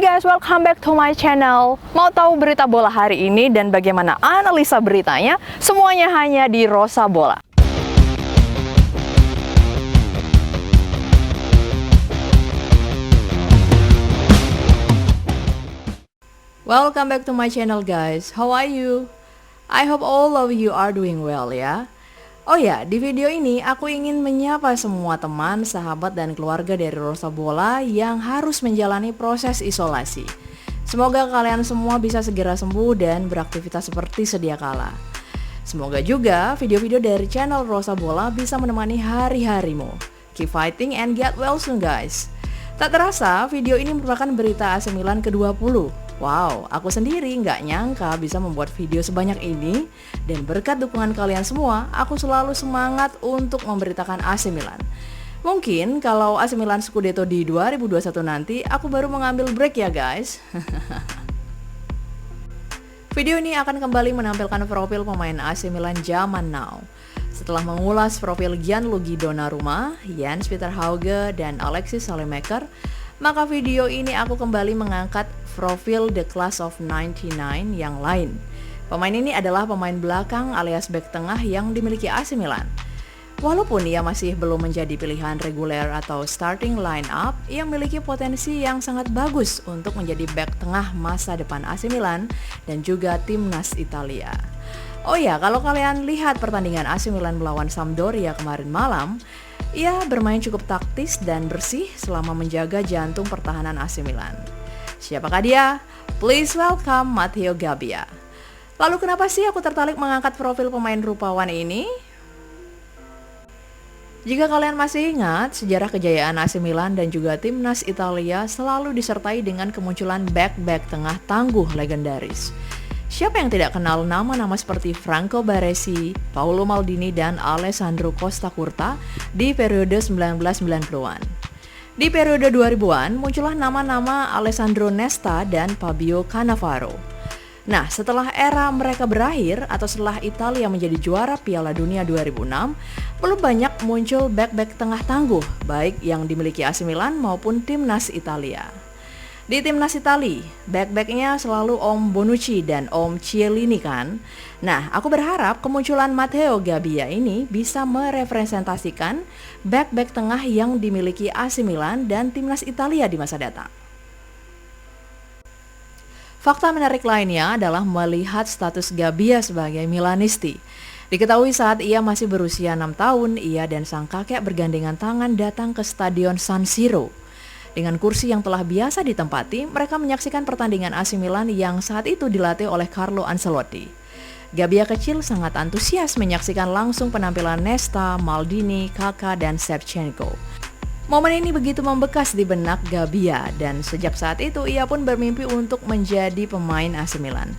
Hai guys, welcome back to my channel. Mau tahu berita bola hari ini dan bagaimana analisa beritanya? Semuanya hanya di Rosa Bola. Welcome back to my channel guys. How are you? I hope all of you are doing well ya. Oh ya, di video ini aku ingin menyapa semua teman, sahabat, dan keluarga dari Rosa Bola yang harus menjalani proses isolasi. Semoga kalian semua bisa segera sembuh dan beraktivitas seperti sedia kala. Semoga juga video-video dari channel Rosa Bola bisa menemani hari-harimu. Keep fighting and get well soon guys. Tak terasa, video ini merupakan berita AC Milan ke-20. Wow, aku sendiri nggak nyangka bisa membuat video sebanyak ini. Dan berkat dukungan kalian semua, aku selalu semangat untuk memberitakan AC Milan. Mungkin kalau AC Milan Scudetto di 2021 nanti, aku baru mengambil break ya guys. Video ini akan kembali menampilkan profil pemain AC Milan zaman now. Setelah mengulas profil Gianluigi Donnarumma, Jens Peter Hauge, dan Alexis Salemaker, maka video ini aku kembali mengangkat profil The Class of 99 yang lain. Pemain ini adalah pemain belakang alias back tengah yang dimiliki AC Milan. Walaupun ia masih belum menjadi pilihan reguler atau starting line up, ia memiliki potensi yang sangat bagus untuk menjadi back tengah masa depan AC Milan dan juga timnas Italia. Oh ya, kalau kalian lihat pertandingan AC Milan melawan Sampdoria kemarin malam, ia bermain cukup taktis dan bersih selama menjaga jantung pertahanan AC Milan. Siapakah dia? Please welcome Matteo Gabbia. Lalu kenapa sih aku tertarik mengangkat profil pemain rupawan ini? Jika kalian masih ingat, sejarah kejayaan AC Milan dan juga timnas Italia selalu disertai dengan kemunculan back-back tengah tangguh legendaris. Siapa yang tidak kenal nama-nama seperti Franco Baresi, Paolo Maldini, dan Alessandro Costa Curta di periode 1990-an. Di periode 2000-an, muncullah nama-nama Alessandro Nesta dan Fabio Cannavaro. Nah, setelah era mereka berakhir atau setelah Italia menjadi juara Piala Dunia 2006, belum banyak muncul back-back tengah tangguh, baik yang dimiliki AC Milan maupun timnas Italia. Di timnas Italia, back-backnya selalu Om Bonucci dan Om Chiellini kan? Nah, aku berharap kemunculan Matteo Gabbia ini bisa merepresentasikan back-back tengah yang dimiliki AC Milan dan timnas Italia di masa datang. Fakta menarik lainnya adalah melihat status Gabbia sebagai Milanisti. Diketahui saat ia masih berusia 6 tahun, ia dan sang kakek bergandengan tangan datang ke Stadion San Siro. Dengan kursi yang telah biasa ditempati, mereka menyaksikan pertandingan AC Milan yang saat itu dilatih oleh Carlo Ancelotti. Gabbia kecil sangat antusias menyaksikan langsung penampilan Nesta, Maldini, Kakak, dan Shevchenko. Momen ini begitu membekas di benak Gabbia dan sejak saat itu ia pun bermimpi untuk menjadi pemain AC Milan.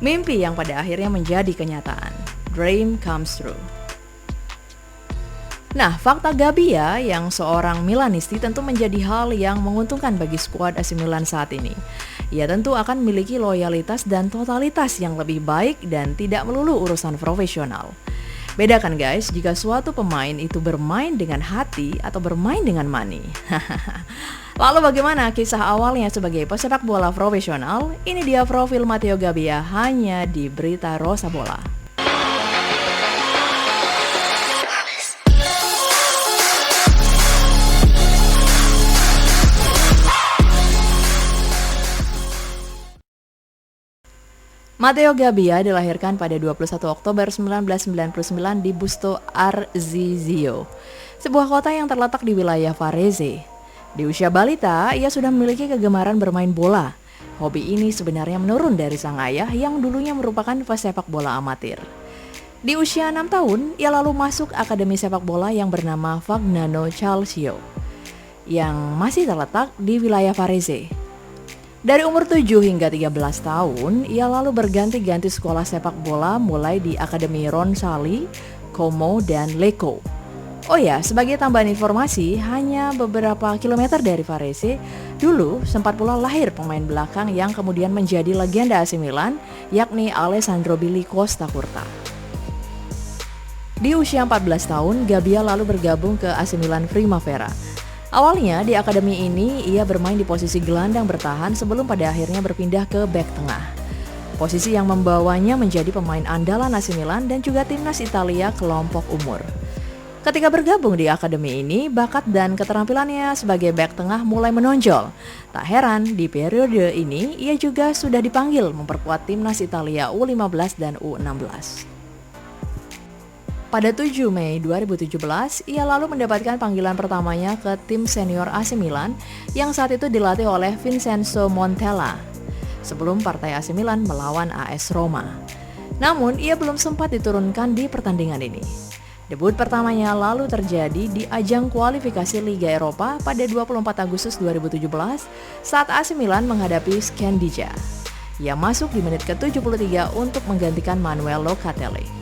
Mimpi yang pada akhirnya menjadi kenyataan. Dream comes true. Nah, fakta Gabbia yang seorang Milanisti tentu menjadi hal yang menguntungkan bagi skuad AC Milan saat ini. Ia tentu akan memiliki loyalitas dan totalitas yang lebih baik dan tidak melulu urusan profesional. Bedakan guys, jika suatu pemain itu bermain dengan hati atau bermain dengan money. Lalu bagaimana kisah awalnya sebagai pesepak bola profesional? Ini dia profil Matteo Gabbia hanya di berita Rosa Bola. Matteo Gabbia dilahirkan pada 21 Oktober 1999 di Busto Arsizio, sebuah kota yang terletak di wilayah Varese. Di usia balita, ia sudah memiliki kegemaran bermain bola. Hobi ini sebenarnya menurun dari sang ayah yang dulunya merupakan pesepak bola amatir. Di usia 6 tahun, ia lalu masuk akademi sepak bola yang bernama Fagnano Calcio, yang masih terletak di wilayah Varese. Dari umur 7 hingga 13 tahun, ia lalu berganti-ganti sekolah sepak bola mulai di Akademi Ronzali, Como, dan Lecco. Oh ya, sebagai tambahan informasi, hanya beberapa kilometer dari Varese, dulu sempat pula lahir pemain belakang yang kemudian menjadi legenda AC Milan, yakni Alessandro Billy Costa Curta. Di usia 14 tahun, Gabbia lalu bergabung ke AC Milan Primavera. Awalnya di akademi ini ia bermain di posisi gelandang bertahan sebelum pada akhirnya berpindah ke bek tengah. Posisi yang membawanya menjadi pemain andalan AC Milan dan juga timnas Italia kelompok umur. Ketika bergabung di akademi ini, bakat dan keterampilannya sebagai bek tengah mulai menonjol. Tak heran, di periode ini ia juga sudah dipanggil memperkuat timnas Italia U15 dan U16. Pada 7 Mei 2017, ia lalu mendapatkan panggilan pertamanya ke tim senior AC Milan yang saat itu dilatih oleh Vincenzo Montella sebelum partai AC Milan melawan AS Roma. Namun, ia belum sempat diturunkan di pertandingan ini. Debut pertamanya lalu terjadi di ajang kualifikasi Liga Eropa pada 24 Agustus 2017 saat AC Milan menghadapi Scandia. Ia masuk di menit ke-73 untuk menggantikan Manuel Locatelli.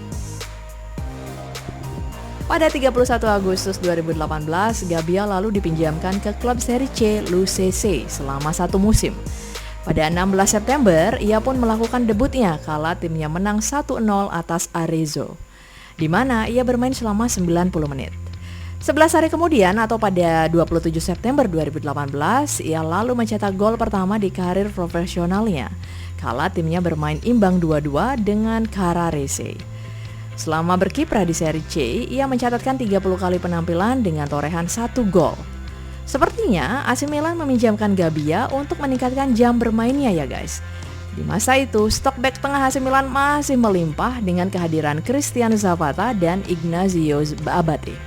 Pada 31 Agustus 2018, Gabbia lalu dipinjamkan ke klub Serie C Lucchese selama 1 musim. Pada 16 September, ia pun melakukan debutnya kala timnya menang 1-0 atas Arezzo, di mana ia bermain selama 90 menit. 11 hari kemudian atau pada 27 September 2018, ia lalu mencetak gol pertama di karir profesionalnya, kala timnya bermain imbang 2-2 dengan Carrarese. Selama berkiprah di Serie C, ia mencatatkan 30 kali penampilan dengan torehan 1 gol. Sepertinya AC Milan meminjamkan Gabbia untuk meningkatkan jam bermainnya ya guys. Di masa itu, stok bek tengah AC Milan masih melimpah dengan kehadiran Christian Zapata dan Ignazio Abate.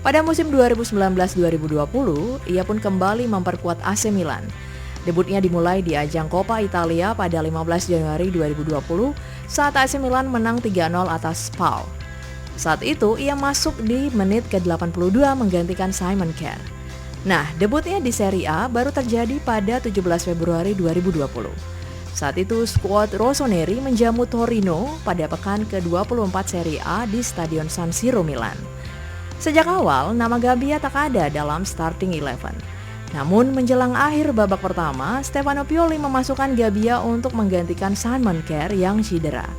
Pada musim 2019-2020, ia pun kembali memperkuat AC Milan. Debutnya dimulai di ajang Coppa Italia pada 15 Januari 2020 saat AC Milan menang 3-0 atas Spal. Saat itu ia masuk di menit ke-82 menggantikan Simon Kjær. Nah, debutnya di Serie A baru terjadi pada 17 Februari 2020. Saat itu skuad Rossoneri menjamu Torino pada pekan ke-24 Serie A di Stadion San Siro Milan. Sejak awal, nama Gabbia tak ada dalam starting 11. Namun menjelang akhir babak pertama, Stefano Pioli memasukkan Gabbia untuk menggantikan Simon Kjær yang cedera.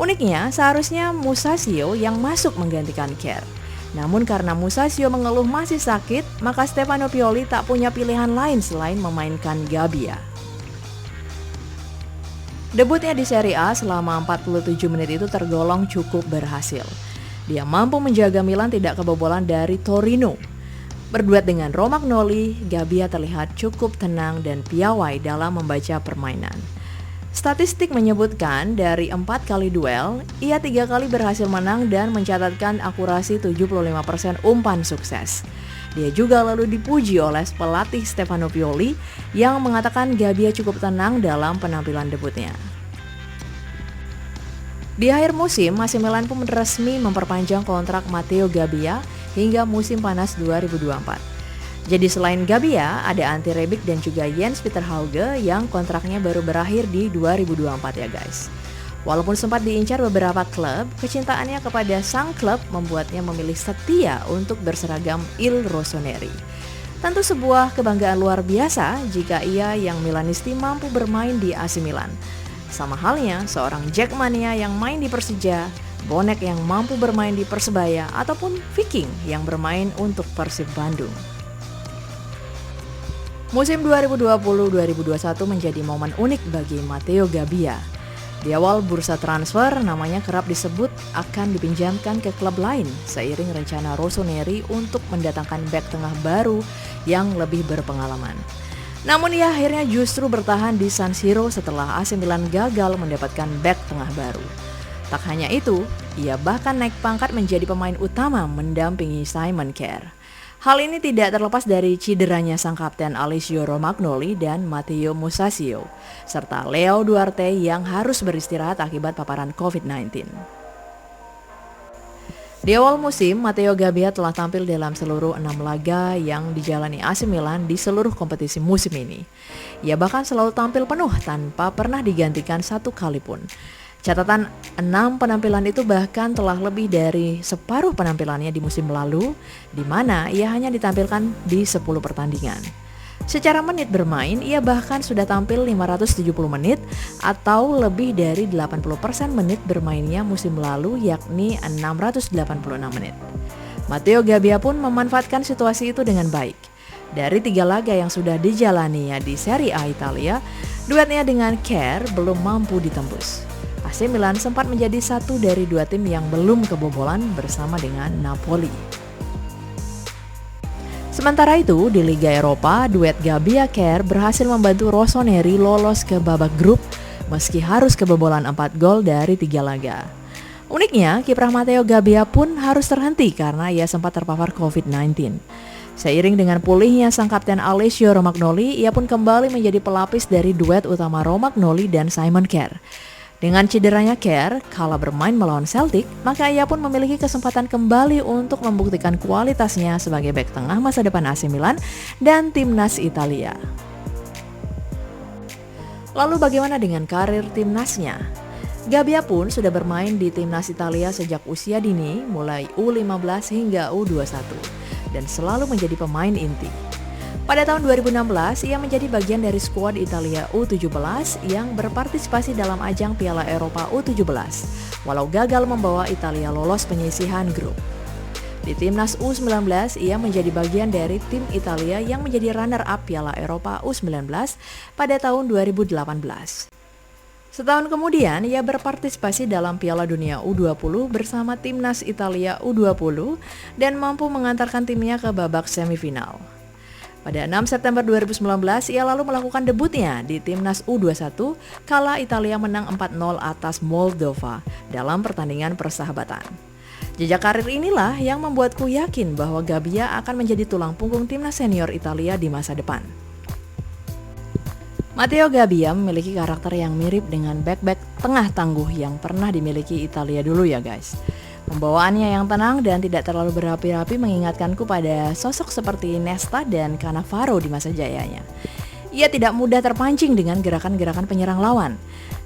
Uniknya, seharusnya Musacchio yang masuk menggantikan Kjær. Namun karena Musacchio mengeluh masih sakit, maka Stefano Pioli tak punya pilihan lain selain memainkan Gabbia. Debutnya di Serie A selama 47 menit itu tergolong cukup berhasil. Dia mampu menjaga Milan tidak kebobolan dari Torino. Berduet dengan Romagnoli, Gabbia terlihat cukup tenang dan piawai dalam membaca permainan. Statistik menyebutkan dari 4 kali duel, ia 3 kali berhasil menang dan mencatatkan akurasi 75% umpan sukses. Dia juga lalu dipuji oleh pelatih Stefano Pioli yang mengatakan Gabbia cukup tenang dalam penampilan debutnya. Di akhir musim, AC Milan pun resmi memperpanjang kontrak Matteo Gabbia hingga musim panas 2024. Jadi selain Gabbia, ada Ante Rebic dan juga Jens Peter Hauge yang kontraknya baru berakhir di 2024 ya guys. Walaupun sempat diincar beberapa klub, kecintaannya kepada sang klub membuatnya memilih setia untuk berseragam Il Rossoneri. Tentu sebuah kebanggaan luar biasa jika ia yang Milanisti mampu bermain di AC Milan. Sama halnya seorang Jackmania yang main di Persija, bonek yang mampu bermain di Persebaya, ataupun Viking yang bermain untuk Persib Bandung. Musim 2020-2021 menjadi momen unik bagi Matteo Gabbia. Di awal bursa transfer, namanya kerap disebut akan dipinjamkan ke klub lain seiring rencana Rossoneri untuk mendatangkan bek tengah baru yang lebih berpengalaman. Namun ia akhirnya justru bertahan di San Siro setelah AC Milan gagal mendapatkan bek tengah baru. Tak hanya itu, ia bahkan naik pangkat menjadi pemain utama mendampingi Simon Kjær. Hal ini tidak terlepas dari cederanya sang kapten Alessio Romagnoli dan Matteo Musacchio, serta Leo Duarte yang harus beristirahat akibat paparan COVID-19. Di awal musim, Matteo Gabbia telah tampil dalam seluruh 6 laga yang dijalani AC Milan di seluruh kompetisi musim ini. Ia bahkan selalu tampil penuh tanpa pernah digantikan satu kali pun. Catatan 6 penampilan itu bahkan telah lebih dari separuh penampilannya di musim lalu, di mana ia hanya ditampilkan di 10 pertandingan. Secara menit bermain, ia bahkan sudah tampil 570 menit atau lebih dari 80% menit bermainnya musim lalu, yakni 686 menit. Matteo Gabbia pun memanfaatkan situasi itu dengan baik. Dari 3 laga yang sudah dijalaninya di Serie A Italia, duetnya dengan Kjaer belum mampu ditembus. AC Milan sempat menjadi satu dari 2 tim yang belum kebobolan bersama dengan Napoli. Sementara itu, di Liga Eropa, duet Gabbia-Kjaer berhasil membantu Rossoneri lolos ke babak grup meski harus kebobolan 4 gol dari 3 laga. Uniknya, kiprah Matteo Gabbia pun harus terhenti karena ia sempat terpapar COVID-19. Seiring dengan pulihnya sang kapten Alessio Romagnoli, ia pun kembali menjadi pelapis dari duet utama Romagnoli dan Simon Kjaer. Dengan cederanya Kjaer, kala bermain melawan Celtic, maka ia pun memiliki kesempatan kembali untuk membuktikan kualitasnya sebagai bek tengah masa depan AC Milan dan timnas Italia. Lalu bagaimana dengan karir timnasnya? Gabbia pun sudah bermain di timnas Italia sejak usia dini, mulai U15 hingga U21, dan selalu menjadi pemain inti. Pada tahun 2016, ia menjadi bagian dari skuad Italia U17 yang berpartisipasi dalam ajang Piala Eropa U17, walau gagal membawa Italia lolos penyisihan grup. Di timnas U19, ia menjadi bagian dari tim Italia yang menjadi runner-up Piala Eropa U19 pada tahun 2018. Setahun kemudian, ia berpartisipasi dalam Piala Dunia U20 bersama timnas Italia U20 dan mampu mengantarkan timnya ke babak semifinal. Pada 6 September 2019, ia lalu melakukan debutnya di timnas U21 kala Italia menang 4-0 atas Moldova dalam pertandingan persahabatan. Jejak karir inilah yang membuatku yakin bahwa Gabbia akan menjadi tulang punggung timnas senior Italia di masa depan. Matteo Gabbia memiliki karakter yang mirip dengan bek-bek tengah tangguh yang pernah dimiliki Italia dulu ya guys. Pembawaannya yang tenang dan tidak terlalu berapi-api mengingatkanku pada sosok seperti Nesta dan Cannavaro di masa jayanya. Ia tidak mudah terpancing dengan gerakan-gerakan penyerang lawan.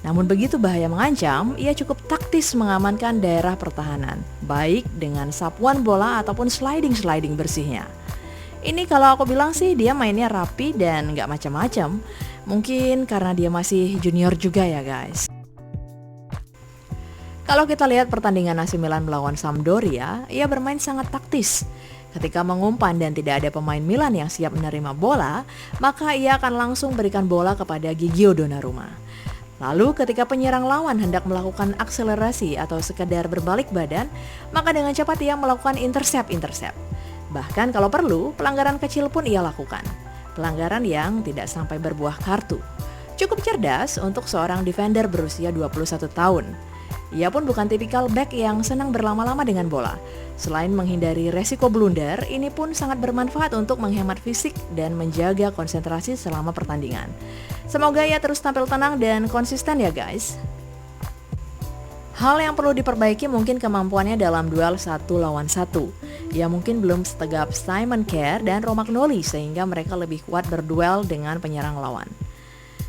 Namun begitu bahaya mengancam, ia cukup taktis mengamankan daerah pertahanan, baik dengan sapuan bola ataupun sliding bersihnya. Ini kalau aku bilang sih dia mainnya rapi dan gak macam-macam. Mungkin karena dia masih junior juga ya guys. Kalau kita lihat pertandingan AC Milan melawan Sampdoria, ia bermain sangat taktis. Ketika mengumpan dan tidak ada pemain Milan yang siap menerima bola, maka ia akan langsung berikan bola kepada Gigio Donnarumma. Lalu ketika penyerang lawan hendak melakukan akselerasi atau sekedar berbalik badan, maka dengan cepat ia melakukan intercept. Bahkan kalau perlu, pelanggaran kecil pun ia lakukan. Pelanggaran yang tidak sampai berbuah kartu. Cukup cerdas untuk seorang defender berusia 21 tahun. Ia pun bukan tipikal back yang senang berlama-lama dengan bola. Selain menghindari resiko blunder, ini pun sangat bermanfaat untuk menghemat fisik dan menjaga konsentrasi selama pertandingan. Semoga ia terus tampil tenang dan konsisten ya guys. Hal yang perlu diperbaiki mungkin kemampuannya dalam duel 1 lawan 1. Ia mungkin belum setegap Simon Kjaer dan Romagnoli sehingga mereka lebih kuat berduel dengan penyerang lawan.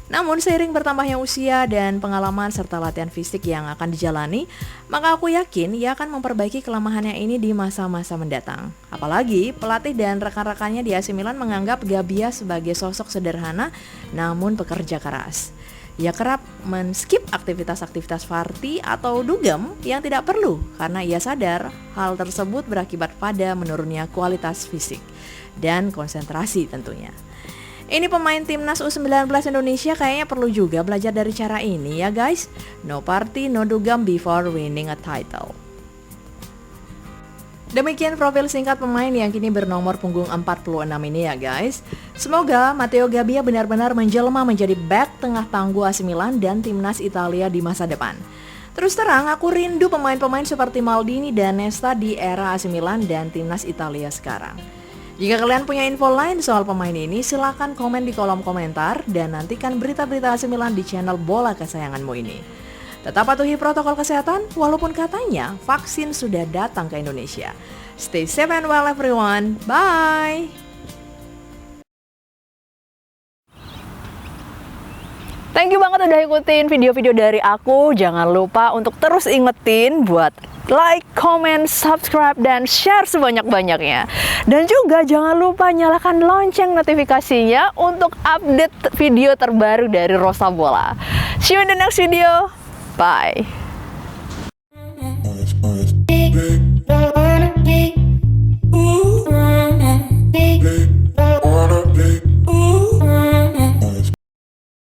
Namun seiring bertambahnya usia dan pengalaman serta latihan fisik yang akan dijalani, maka aku yakin ia akan memperbaiki kelemahannya ini di masa-masa mendatang. Apalagi pelatih dan rekan-rekannya di AC Milan menganggap Gabbia sebagai sosok sederhana namun pekerja keras. Ia kerap men-skip aktivitas-aktivitas party atau dugem yang tidak perlu karena ia sadar hal tersebut berakibat pada menurunnya kualitas fisik dan konsentrasi tentunya. Ini pemain timnas U19 Indonesia kayaknya perlu juga belajar dari cara ini ya guys. No party, no dugem before winning a title. Demikian profil singkat pemain yang kini bernomor punggung 46 ini ya guys. Semoga Matteo Gabbia benar-benar menjelma menjadi bek tengah tangguh AC Milan dan timnas Italia di masa depan. Terus terang aku rindu pemain-pemain seperti Maldini dan Nesta di era AC Milan dan timnas Italia sekarang. Jika kalian punya info lain soal pemain ini, silahkan komen di kolom komentar dan nantikan berita-berita AC Milan di channel bola kesayanganmu ini. Tetap patuhi protokol kesehatan, walaupun katanya vaksin sudah datang ke Indonesia. Stay safe and well everyone, bye! Thank you banget udah ikutin video-video dari aku. Jangan lupa untuk terus ingetin buat like, comment, subscribe, dan share sebanyak-banyaknya. Dan juga jangan lupa nyalakan lonceng notifikasinya untuk update video terbaru dari Rosa Bola. See you in the next video. Bye.